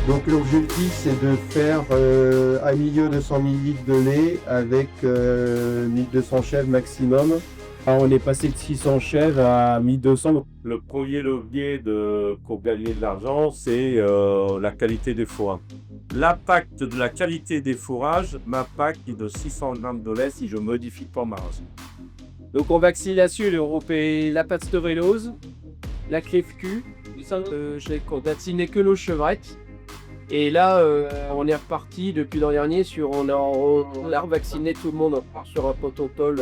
Donc l'objectif c'est de faire un milieu de 100 ml de lait avec 1200 chèvres maximum. Ah, on est passé de 600 chèvres à 1200. Le premier levier pour gagner de l'argent, c'est la qualité des fourrages. L'impact de la qualité des fourrages m'impacte de 600 grammes de lait si je modifie pas ma race. Donc on vaccine là-dessus la pastorellose, la crève-cul. J'ai vacciné que nos chevrettes. Et là, on est reparti depuis l'an dernier on a revacciné tout le monde sur un protocole.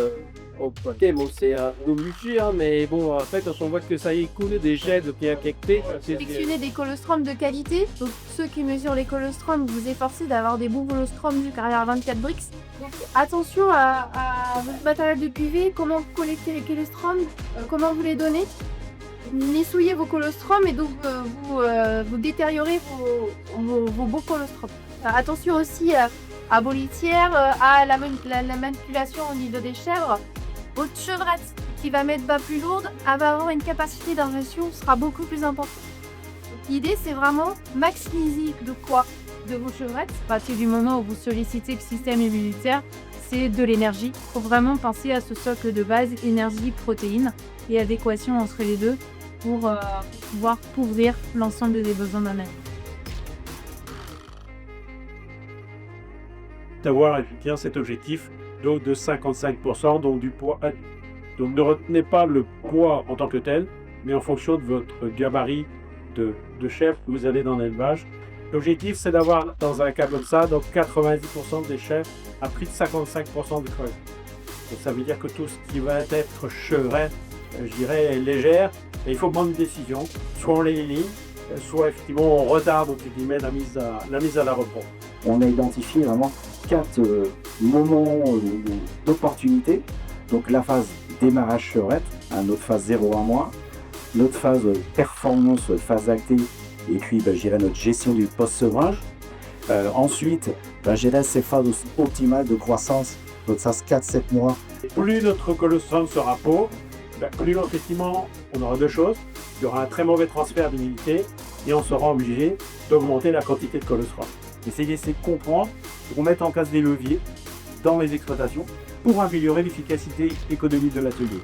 Ok, bon, c'est un budget, hein, mais bon, après, quand on voit que ça y coule des jets de pieds infectés, Sélectionnez des colostrums de qualité. Donc, ceux qui mesurent les colostrums, vous efforcez d'avoir des bons colostrums du carrière 24 brix. Donc, attention à votre matériel de cuvée, comment vous collectez les colostrums, comment vous les donnez. N'essouillez vos colostrums et donc vous détériorez vos beaux colostrums. Attention aussi à vos litières, à la manipulation au niveau des chèvres. Votre chevrette qui va mettre bas plus lourde, elle va avoir une capacité d'ingestion sera beaucoup plus importante. L'idée c'est vraiment maximiser de quoi de vos chevrettes. À partir du moment où vous sollicitez le système immunitaire, c'est de l'énergie. Il faut vraiment penser à ce socle de base, énergie, protéines et adéquation entre les deux pour pouvoir couvrir l'ensemble des besoins d'un animal. D'avoir bien cet objectif donc de 55% donc du poids adulte. Donc ne retenez pas le poids en tant que tel, mais en fonction de votre gabarit de chèvre que vous allez dans l'élevage. L'objectif c'est d'avoir dans un cas comme ça donc 90% des chèvres à plus de 55% de creuse. Donc ça veut dire que tout ce qui va être chevrette, je dirais légère, et il faut prendre une décision, soit on les élimine, soit effectivement on retarde entre guillemets la mise à la repos. On a identifié vraiment 4 moments d'opportunité. Donc la phase démarrage chevrette, notre phase 0 à mois, notre phase performance, phase actée, et puis je dirais notre gestion du post-sevrage. Ensuite, je dirais ces phases optimales de croissance, notre phase 4-7 mois. Plus notre colostrum sera pauvre, plus effectivement on aura deux choses. Il y aura un très mauvais transfert d'humidité et on sera obligé d'augmenter la quantité de colostrum. Essayez de comprendre, pour mettre en place des leviers dans les exploitations pour améliorer l'efficacité économique de l'atelier.